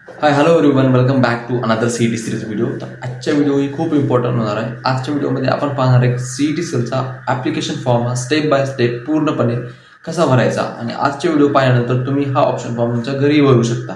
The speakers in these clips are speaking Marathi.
High hello everyone, welcome back to another CET series video. तर आजच्या व्हिडिओ ही खूप इम्पॉर्टंट होणार आहे. आजच्या व्हिडिओमध्ये आपण पाहणार आहे सीईटी सेलचा ॲप्लिकेशन फॉर्म हा स्टेप बाय स्टेप पूर्णपणे कसा भरायचा. आणि आजचे व्हिडिओ पाहिल्यानंतर तुम्ही हा ऑप्शन फॉर्म तुमच्या घरी भरू शकता.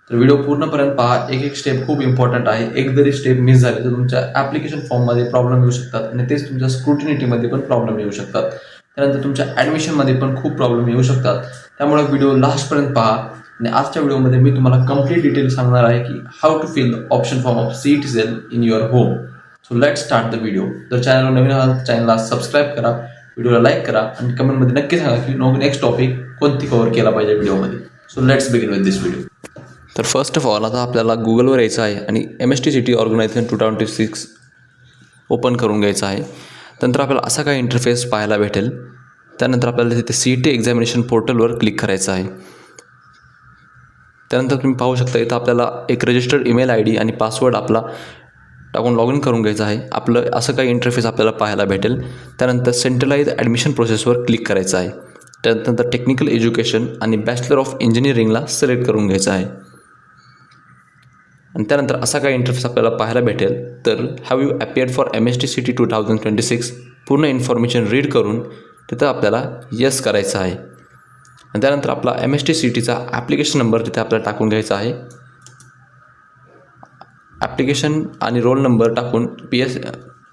तर व्हिडिओ पूर्णपर्यंत पहा. एक एक स्टेप खूप इम्पॉर्टंट आहे. एक जरी स्टेप मिस झाली तर तुमच्या ॲप्लिकेशन फॉर्ममध्ये प्रॉब्लेम येऊ शकतात आणि तेच तुमच्या स्क्रुटिनिटीमध्ये पण प्रॉब्लेम येऊ शकतात. त्यानंतर तुमच्या ॲडमिशनमध्ये पण खूप प्रॉब्लेम येऊ शकतात. त्यामुळे व्हिडिओ लास्टपर्यंत पहा. आणि आजच्या व्हिडिओमध्ये मी तुम्हाला कंप्लीट डिटेल सांगणार आहे की how to fill the option form of CET cell in your home. So let start the video. जर चॅनलवर नवीन आहात तर चॅनलला सबस्क्राईब करा, व्हिडिओला लाईक करा आणि कमेंटमध्ये नक्की सांगा की नेक्स्ट टॉपिक कोणती कव्हर केला पाहिजे व्हिडिओमध्ये. So let's begin with this video. तर फर्स्ट ऑफ ऑल आता आपल्याला गुगलवर यायचं आहे आणि MSTCT ऑर्गनायझेशन 2026 ओपन करून घ्यायचं आहे. त्यानंतर आपल्याला असा काही इंटरफेस पाहायला भेटेल. त्यानंतर आपल्याला तिथे CET एक्झामिनेशन पोर्टलवर क्लिक करायचं आहे. त्यानंतर तुम्ही पाहू शकता इथं आपल्याला एक रजिस्टर्ड ईमेल ID आणि पासवर्ड आपला टाकून लॉग इन करून घ्यायचं आहे. आपलं असं काही इंटरफेस आपल्याला पाहायला भेटेल. त्यानंतर सेंट्रलाइज ॲडमिशन प्रोसेसवर क्लिक करायचं आहे. त्यानंतर टेक्निकल एज्युकेशन आणि बॅचलर ऑफ इंजिनिअरिंगला सिलेक्ट करून घ्यायचं आहे. आणि त्यानंतर असा काही इंटरफेस आपल्याला पाहायला भेटेल. तर have you appeared for MSTCT 2026 पूर्ण इन्फॉर्मेशन रीड करून तिथं आपल्याला येस करायचं आहे. आणि त्यानंतर आपला MSTCTचा ॲप्लिकेशन नंबर तिथे आपल्याला टाकून घ्यायचा आहे. ॲप्लिकेशन आणि रोल नंबर टाकून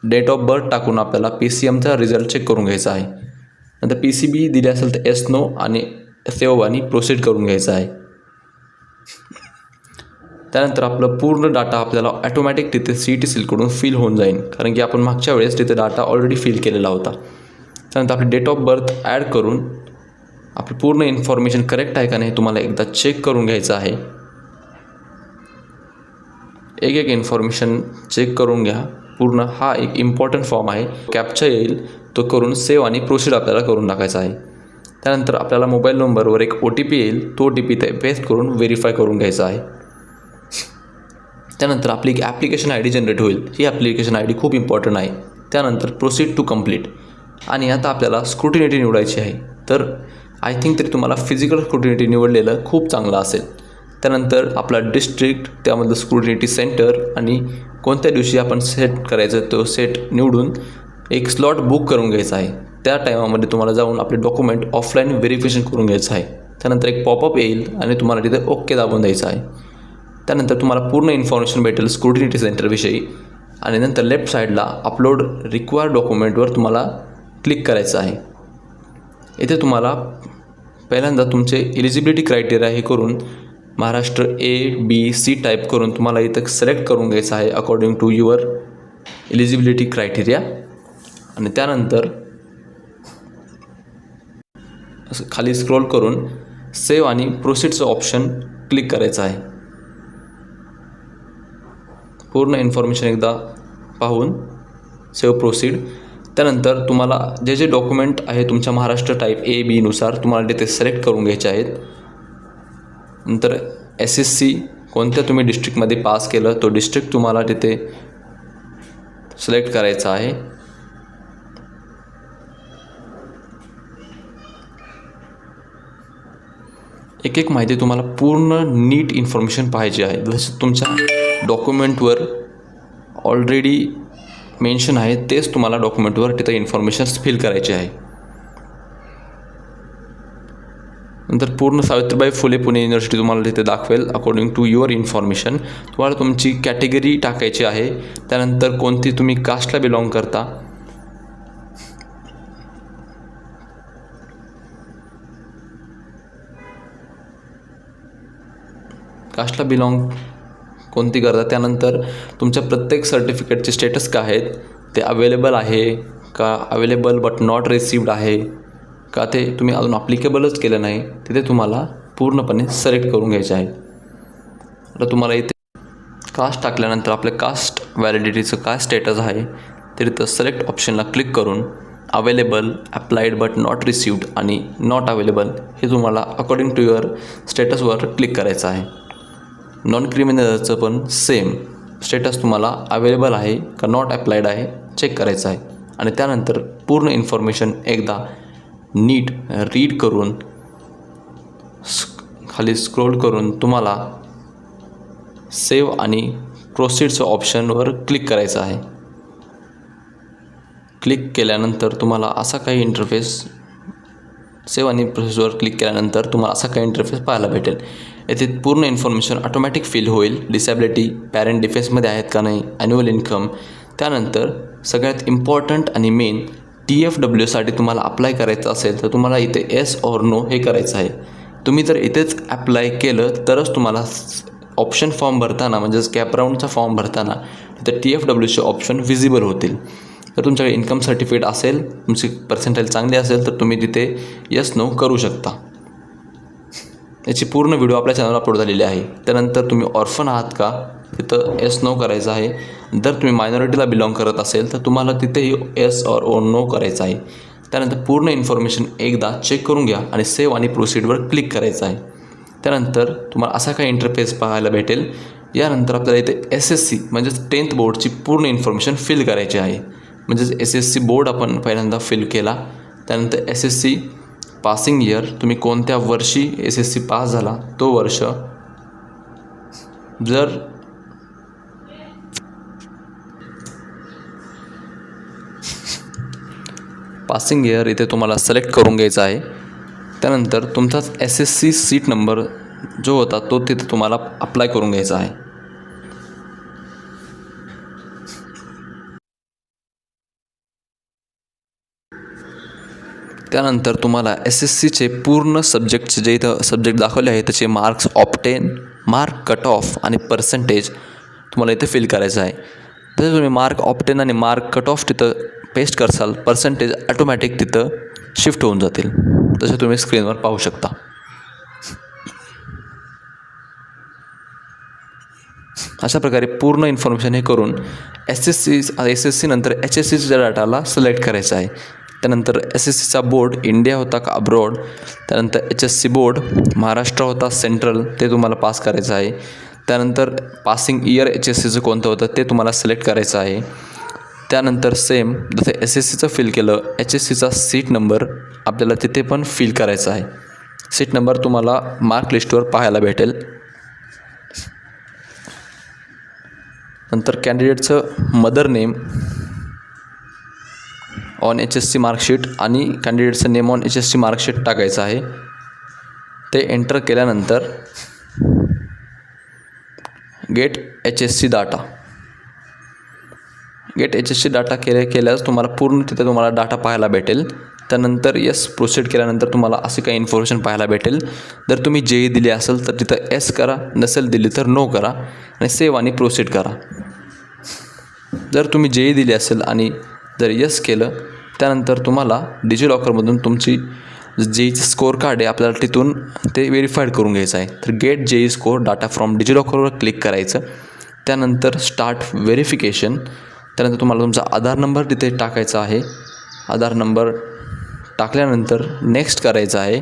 डेट ऑफ बर्थ टाकून आपल्याला PCMचा रिझल्ट चेक करून घ्यायचा आहे. नंतर PCB दिले असेल तर येस नो आणि सेव्ह आणि प्रोसीड करून घ्यायचा आहे. त्यानंतर आपलं पूर्ण डाटा आपल्याला ॲटोमॅटिक तिथे CET सेलकडून फिल होऊन जाईल, कारण की आपण मागच्या वेळेस तिथे डाटा ऑलरेडी फिल केलेला होता. त्यानंतर आपली डेट ऑफ बर्थ ॲड करून आपली पूर्ण इन्फॉर्मेशन करेक्ट आहे का नाही तुम्हाला एकदा चेक करून घ्यायचं आहे. एक एक इन्फॉर्मेशन चेक करून घ्या. पूर्ण हा एक इम्पॉर्टंट फॉर्म आहे. कॅप्चा येईल तो करून सेव्ह आणि प्रोसीड आपल्याला करून टाकायचा आहे. त्यानंतर आपल्याला मोबाईल नंबरवर एक OTP येईल. तो OTP ते पेस्ट करून व्हेरीफाय करून घ्यायचा आहे. त्यानंतर आपली एक ॲप्लिकेशन ID जनरेट होईल. ही ॲप्लिकेशन ID खूप इम्पॉर्टंट आहे. त्यानंतर प्रोसीड टू कंप्लीट. आणि आता आपल्याला स्क्रुटिनिटी निवडायची आहे. तर आय थिंक तरी तुम्हाला फिजिकल स्क्रुटिनिटी निवडलेलं खूप चांगलं असेल. त्यानंतर आपला डिस्ट्रिक्ट, त्यामधलं स्क्रुटिनिटी सेंटर आणि कोणत्या दिवशी आपण सेट करायचं तो सेट निवडून एक स्लॉट बुक करून घ्यायचा आहे. त्या टायमामध्ये तुम्हाला जाऊन आपले डॉक्युमेंट ऑफलाईन व्हेरिफिकेशन करून घ्यायचं आहे. त्यानंतर एक पॉपअप येईल आणि तुम्हाला तिथे ओके दाबून द्यायचं आहे. त्यानंतर तुम्हाला पूर्ण इन्फॉर्मेशन भेटेल स्क्रुटिनिटी सेंटरविषयी. आणि नंतर लेफ्ट साईडला अपलोड रिक्वायर्ड डॉक्युमेंटवर तुम्हाला क्लिक करायचं आहे. इथे तुम्हाला पहिल्यांदा तुमचे एलिजिबिलिटी क्रायटेरिया हे करून महाराष्ट्र A-B-C टाईप करून तुम्हाला इथं सिलेक्ट करून घ्यायचं आहे according to your eligibility criteria. आणि त्यानंतर खाली स्क्रोल करून सेव्ह आणि प्रोसीडचं ऑप्शन क्लिक करायचं आहे. पूर्ण इन्फॉर्मेशन एकदा पाहून सेव्ह प्रोसीड. त्यानंतर तुम्हाला जे जे डॉक्युमेंट आहे तुमच्या महाराष्ट्र टाईप A-B नुसार तुम्हाला तिथे सिलेक्ट करून घ्यायचे आहेत. नंतर SSC कोणत्या तुम्ही डिस्ट्रिक्टमध्ये पास केलं तो डिस्ट्रिक्ट तुम्हाला तिथे सिलेक्ट करायचा आहे. एक एक माहिती तुम्हाला पूर्ण नीट इन्फॉर्मेशन पाहिजे आहे. जसं तुमच्या डॉक्युमेंटवर ऑलरेडी मेन्शन आहे तेच तुम्हाला डॉक्युमेंटवर तिथं इन्फॉर्मेशन्स फिल करायचे आहे. नंतर पूर्ण सावित्रीबाई फुले पुणे युनिव्हर्सिटी तुम्हाला तिथे दाखवेल अकॉर्डिंग टू युअर इन्फॉर्मेशन. तुम्हाला तुमची कॅटेगरी टाकायची आहे. त्यानंतर कोणती तुम्ही कास्टला बिलॉंग करता, कास्टला बिलॉंग कोणती करता. त्यानंतर तुमच्या प्रत्येक सर्टिफिकेटचे स्टेटस काय आहेत, ते अवेलेबल आहे का, अवेलेबल बट नॉट रिसिव्ड आहे का, ते तुम्ही अजून अप्लिकेबलच केलं नाही, तिथे तुम्हाला पूर्णपणे सिलेक्ट करून घ्यायचे आहे. आता तुम्हाला इथे कास्ट टाकल्यानंतर आपल्या कास्ट व्हॅलिडिटीचं काय स्टेटस आहे ते तिथं सिलेक्ट ऑप्शनला क्लिक करून available, applied but not received आणि नॉट अवेलेबल हे तुम्हाला अकॉर्डिंग टू युअर स्टेटसवर क्लिक करायचं आहे. नॉन क्रिमिनलचं पण सेम स्टेटस तुम्हाला अवेलेबल आहे का नॉट अप्लाइड आहे चेक करायचं आहे. आणि त्यानंतर पूर्ण इन्फॉर्मेशन एकदा नीट रीड करून खाली स्क्रोल करून तुम्हाला सेव्ह आणि प्रोसीडचं ऑप्शनवर क्लिक करायचं आहे. क्लिक केल्यानंतर तुम्हाला असा काही इंटरफेस सेव्ह आणि प्रोसेसवर क्लिक केल्यानंतर तुम्हाला असा काही इंटरफेस पाहायला भेटेल. येथे पूर्ण इन्फॉर्मेशन ऑटोमॅटिक फिल होईल. डिसॅबिलिटी, पॅरेंट डिफेन्समध्ये आहेत का नाही, ॲन्युअल इन्कम. त्यानंतर सगळ्यात इम्पॉर्टंट आणि मेन TFWसाठी तुम्हाला अप्लाय करायचं असेल तर तुम्हाला इथे येस ऑर नो हे करायचं आहे. तुम्ही जर इथेच अप्लाय केलं तरच तुम्हाला ऑप्शन फॉर्म भरताना म्हणजेच कॅपराऊंडचा फॉर्म भरताना तिथं TFWचे ऑप्शन विजिबल होतील. जर तुमच्याकडे इन्कम सर्टिफिकेट असेल, तुमची पर्सेंटाईल चांगली असेल तर तुम्ही तिथे येस नो करू शकता. याची पूर्ण व्हिडिओ आपल्या चॅनलवर अपलोड झालेली आहे. त्यानंतर तुम्ही ऑर्फन आहात का तिथं येस नो करायचं आहे. जर तुम्ही मायनॉरिटीला बिलॉंग करत असेल तर तुम्हाला तिथेही येस ऑर नो करायचं आहे. त्यानंतर पूर्ण इन्फॉर्मेशन एकदा चेक करून घ्या आणि सेव्ह आणि प्रोसीडवर क्लिक करायचं आहे. त्यानंतर तुम्हाला असा काही इंटरफेस पाहायला भेटेल. यानंतर आपल्याला इथे SSC म्हणजेच 10th बोर्डची पूर्ण इन्फॉर्मेशन फिल करायची आहे. म्हणजेच SSC बोर्ड आपण पहिल्यांदा फिल केला. त्यानंतर SSC पासिंग इयर, तुम्ही कोणत्या वर्षी SSC पास झाला तो वर्ष. जर पासिंग इयर इथे तुम्हाला सिलेक्ट करून घ्यायचा आहे. त्यानंतर तुमचाच SSC सीट नंबर जो होता तो तिथे तुम्हाला अप्लाय करून घ्यायचा आहे. त्यानंतर तुम्हाला SSCचे पूर्ण सब्जेक्टचे जे इथं सब्जेक्ट दाखवले आहे त्याचे marks obtain, mark cut off आणि पर्सेंटेज तुम्हाला इथे फिल करायचं आहे. जर तुम्ही मार्क ऑप्टेन आणि मार्क कट ऑफ तिथं पेस्ट करसाल, पर्सेंटेज ऑटोमॅटिक तिथं शिफ्ट होऊन जातील, तसे तुम्ही स्क्रीनवर पाहू शकता. अशा प्रकारे पूर्ण इन्फॉर्मेशन हे करून SSC नंतर HSCच्या डाटाला सिलेक्ट करायचं आहे. त्यानंतर SSCचा बोर्ड इंडिया होता का अब्रॉड, त्यानंतर HSC बोर्ड महाराष्ट्र होता सेंट्रल ते तुम्हाला पास करायचं आहे. त्यानंतर पासिंग इयर HSCचं कोणतं होतं ते तुम्हाला सिलेक्ट करायचं आहे. त्यानंतर सेम जसं SSCचं फिल केलं, HSCचा सीट नंबर आपल्याला तिथे पण फिल करायचा आहे. सीट नंबर तुम्हाला मार्क लिस्टवर पाहायला भेटेल. नंतर कॅन्डिडेटचं mother name on HSC marksheet आणि कॅन्डिडेटचं नेम ऑन HSC मार्कशीट टाकायचं आहे. ते एंटर केल्यानंतर गेट HSC डाटा केल्यास तुम्हाला पूर्ण तिथे तुम्हाला डाटा पाहायला भेटेल. त्यानंतर येस प्रोसीड केल्यानंतर तुम्हाला असे काही इन्फॉर्मेशन पाहायला भेटेल. जर तुम्ही JEE दिली असेल तर तिथं येस करा, नसेल दिली तर नो करा आणि सेव्ह आणि प्रोसीड करा. जर तुम्ही JEE दिली असेल आणि जर येस केलं त्यानंतर तुम्हाला डिजिलॉकरमधून तुमची JEEचं स्कोअर कार्ड आहे आपल्याला तिथून ते व्हेरीफाईड करून घ्यायचं आहे. तर get JEE score data from डिजिलॉकरवर क्लिक करायचं. त्यानंतर स्टार्ट व्हेरिफिकेशन. त्यानंतर तुम्हाला तुमचा आधार नंबर तिथे टाकायचा आहे. आधार नंबर टाकल्यानंतर नेक्स्ट करायचं आहे.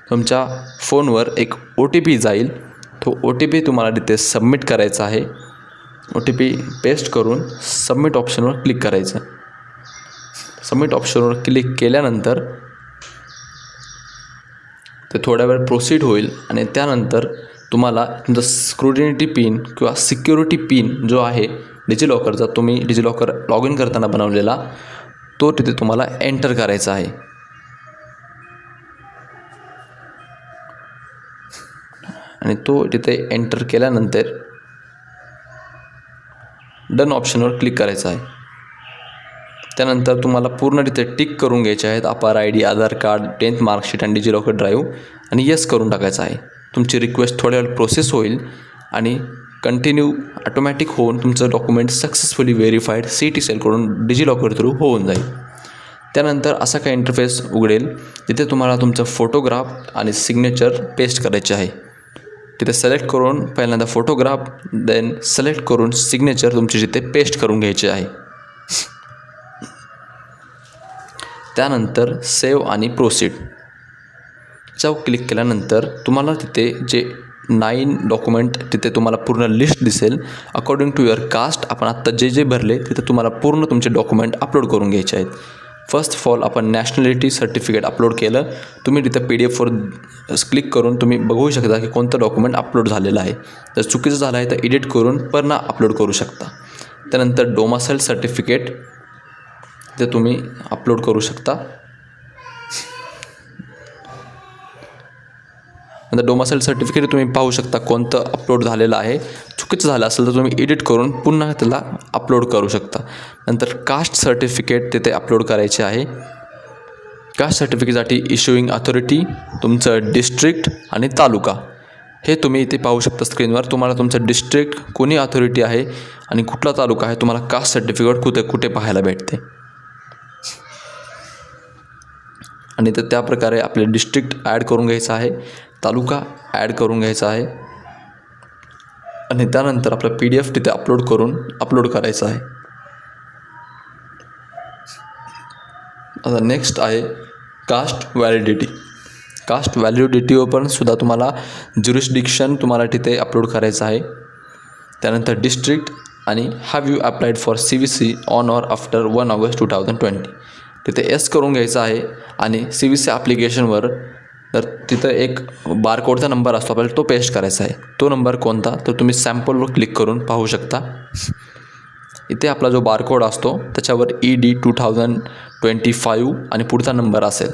तुमच्या फोनवर एक OTP जाईल. तो OTP तुम्हाला तिथे सबमिट करायचा आहे. OTP पेस्ट करून सबमिट ऑप्शनवर क्लिक करायचं. सबमिट ऑप्शनवर क्लिक केल्यानंतर ते थोड्या वेळ प्रोसीड होईल आणि त्यानंतर तुम्हाला तुमचा स्क्रुटिनिटी पिन किंवा सिक्युरिटी पिन जो आहे डिजिलॉकरचा, तुम्ही डिजिलॉकर लॉग इन करताना बनवलेला, तो तिथे तुम्हाला एंटर करायचा आहे. आणि तो तिथे एंटर केल्यानंतर डन ऑप्शनवर क्लिक करायचं आहे. त्यानंतर तुम्हाला पूर्ण तिथे टिक करून घ्यायचे आहेत अपार ID, आधार कार्ड, 10th मार्कशीट आणि डिजिलॉकर ड्राईव्ह आणि येस करून टाकायचं आहे. तुमची रिक्वेस्ट थोड्या वेळ प्रोसेस होईल आणि कंटिन्यू ऑटोमॅटिक होऊन तुमचं डॉक्युमेंट सक्सेसफुली व्हेरीफाईड CT सेलकडून डिजिलॉकर थ्रू होऊन जाईल. त्यानंतर असा काही इंटरफेस उघडेल तिथे तुम्हाला तुमचं फोटोग्राफ आणि सिग्नेचर पेस्ट करायचे आहे. तिथे सिलेक्ट करून पहिल्यांदा फोटोग्राफ, देन सिलेक्ट करून सिग्नेचर तुमची जिथे पेस्ट करून घ्यायचे आहे. त्यानंतर सेव्ह आणि प्रोसीड याच्यावर क्लिक केल्यानंतर तुम्हाला तिथे जे 9 डॉक्युमेंट तिथे तुम्हाला पूर्ण लिस्ट दिसेल. अकॉर्डिंग टू युअर कास्ट आपण आत्ता जे भरले तिथे तुम्हाला पूर्ण तुमचे डॉक्युमेंट अपलोड करून घ्यायचे आहेत. फर्स्ट ऑफ ऑल आपण नॅशनॅलिटी सर्टिफिकेट अपलोड केलं. तुम्ही तिथं PDF वर क्लिक करून तुम्ही बघू शकता की कोणतं डॉक्युमेंट अपलोड झालेलं आहे. जर चुकीचं झालं आहे तर एडिट करून पुन्हा अपलोड करू शकता. त्यानंतर डोमासाईल सर्टिफिकेट ते तुम्ही अपलोड करू शकता. नंतर डोमासाईल सर्टिफिकेट तुम्ही पाहू शकता कोणतं अपलोड झालेलं आहे. चुकीचं झालं असेल तर तुम्ही एडिट करून पुन्हा त्याला अपलोड करू शकता. नंतर कास्ट सर्टिफिकेट तिथे अपलोड करायचे आहे. कास्ट सर्टिफिकेटसाठी इश्युइंग अथॉरिटी, तुमचं डिस्ट्रिक्ट आणि तालुका हे तुम्ही इथे पाहू शकता स्क्रीनवर. तुम्हाला तुमचं डिस्ट्रिक्ट, कोणी अथॉरिटी आहे आणि कुठला तालुका आहे तुम्हाला कास्ट सर्टिफिकेट कुठे पाहायला भेटते. आणि तर त्याप्रकारे आपले डिस्ट्रिक्ट ॲड करून घ्यायचं आहे, तालुका ॲड करून घ्यायचा आहे आणि त्यानंतर आपला PDF तिथे अपलोड करायचा आहे. आता नेक्स्ट आहे कास्ट व्हॅलिडिटी. कास्ट व्हॅलिडिटीवर पण सुद्धा तुम्हाला ज्युरिस्डिक्शन तुम्हाला तिथे अपलोड करायचं आहे. त्यानंतर डिस्ट्रिक्ट आणि have you applied for CVC on or after 1 August 2020 तिथे S करून घ्यायचं आहे. आणि CVC ॲप्लिकेशनवर तर तिथं एक बारकोडचा नंबर असतो, आपल्याला तो पेस्ट करायचा आहे. तो नंबर कोणता तर तुम्ही सॅम्पलवर क्लिक करून पाहू शकता. इथे आपला जो बारकोड असतो त्याच्यावर ED 2025 आणि पुढचा नंबर असेल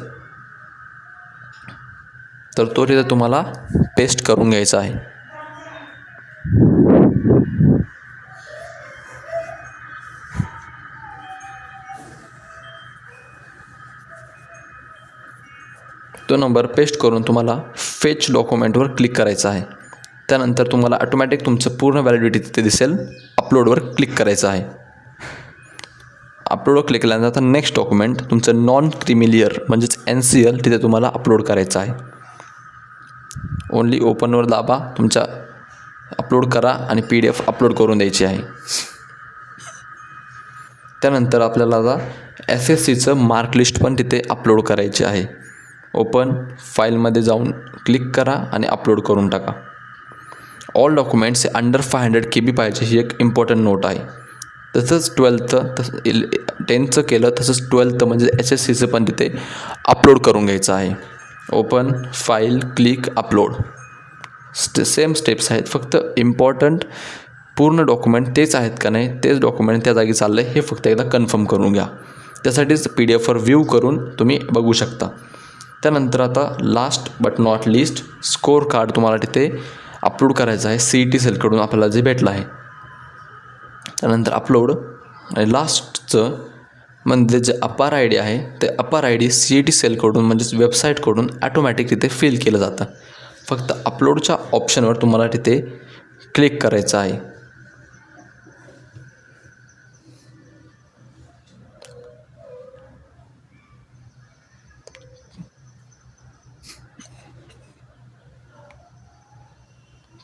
तर तो तिथे तुम्हाला पेस्ट करून घ्यायचा आहे. तो नंबर पेस्ट करून तुम्हाला फेच डॉक्युमेंटवर क्लिक करायचं आहे. त्यानंतर तुम्हाला ऑटोमॅटिक तुमचं पूर्ण व्हॅलिडिटी तिथे दिसेल. अपलोडवर क्लिक करायचं आहे. अपलोडवर क्लिक केल्यानंतर नेक्स्ट डॉक्युमेंट तुमचं नॉन क्रिमिलियर म्हणजेच NCL तिथे तुम्हाला अपलोड करायचं आहे. ओनली ओपनवर दाबा, तुमच्या अपलोड करा आणि PDF अपलोड करून द्यायची आहे. त्यानंतर आपल्याला आता SSCचं मार्कलिस्ट पण तिथे अपलोड करायचे आहे. ओपन फाईलमध्ये जाऊन क्लिक करा आणि अपलोड करून टाका. ऑल डॉक्युमेंट्स अंडर 500 KB पाहिजे ही एक इम्पॉर्टंट नोट आहे. तसंच 10th केलं तसंच 12th म्हणजे SSCचं पण तिथे अपलोड करून घ्यायचं आहे. Open file, click, upload same steps आहेत. फक्त इम्पॉर्टंट पूर्ण डॉक्युमेंट तेच आहेत का नाही, तेच डॉक्युमेंट त्या जागी चाललं आहे हे फक्त एकदा कन्फर्म करून घ्या. त्यासाठीच PDF वर व्ह्यू करून तुम्ही बघू शकता. त्यानंतर आता last but not list score card तुम्हाला तिथे अपलोड करायचं आहे. CET सेलकडून आपल्याला जे भेटलं आहे. त्यानंतर अपलोड आणि लास्टचं म्हणजे जे अपार ID आहे ते अपार ID CET सेलकडून म्हणजेच वेबसाईटकडून ॲटोमॅटिक तिथे फिल केलं जातं. फक्त अपलोडच्या ऑप्शनवर तुम्हाला तिथे क्लिक करायचं आहे.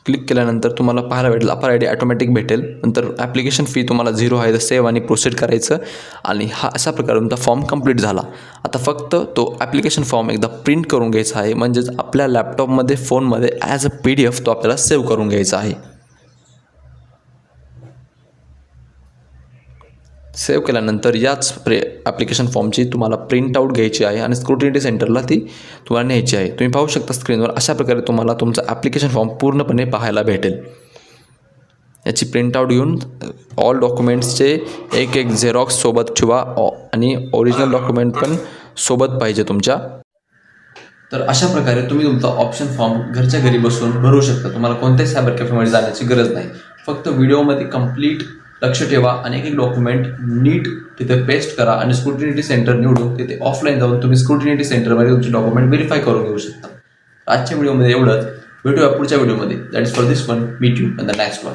क्लिक केल्यानंतर तुम्हाला पाहायला भेटेल अपार ID ऑटोमॅटिक भेटेल. नंतर ॲप्लिकेशन फी तुम्हाला 0 आहे तर सेव्ह आणि प्रोसीड करायचं आणि हा अशा प्रकारे तुमचा फॉर्म कंप्लीट झाला. आता फक्त तो ॲप्लिकेशन फॉर्म एकदा प्रिंट करून घ्यायचा आहे, म्हणजेच आपल्या लॅपटॉपमध्ये फोनमध्ये ॲज अ PDF तो आपल्याला सेव्ह करून घ्यायचा आहे. सेव्ह केल्यानंतर याच ॲप्लिकेशन फॉर्मची तुम्हाला प्रिंट आऊट घ्यायची आहे आणि स्क्रुटिनिटी सेंटरला ती तुम्हाला न्यायची आहे. तुम्ही पाहू शकता स्क्रीनवर अशा प्रकारे तुम्हाला तुमचा ॲप्लिकेशन फॉर्म पूर्णपणे पाहायला भेटेल. याची प्रिंट आऊट घेऊन ऑल डॉक्युमेंट्सचे एक झेरॉक्स सोबत ठेवा आणि ओरिजिनल डॉक्युमेंट पण सोबत पाहिजे तुमच्या. तर अशा प्रकारे तुम्ही तुमचा ऑप्शन फॉर्म घरच्या घरी बसून भरू शकता. तुम्हाला कोणत्याही सायबर कॅफेमध्ये जाण्याची गरज नाही. फक्त व्हिडिओमध्ये कंप्लीट लक्ष ठेवा आणि एक डॉक्युमेंट नीट तिथे पेस्ट करा आणि स्क्रुटिनिटी सेंटर निवडून तिथे ऑफलाईन जाऊन तुम्ही स्क्रुटिनिटी सेंटरमध्ये तुमचे डॉक्युमेंट व्हेरीफाय करून घेऊ शकता. आजच्या व्हिडिओमध्ये एवढंच. भेटूया पुढच्या व्हिडिओमध्ये. That is for this one. Meet you in the next one.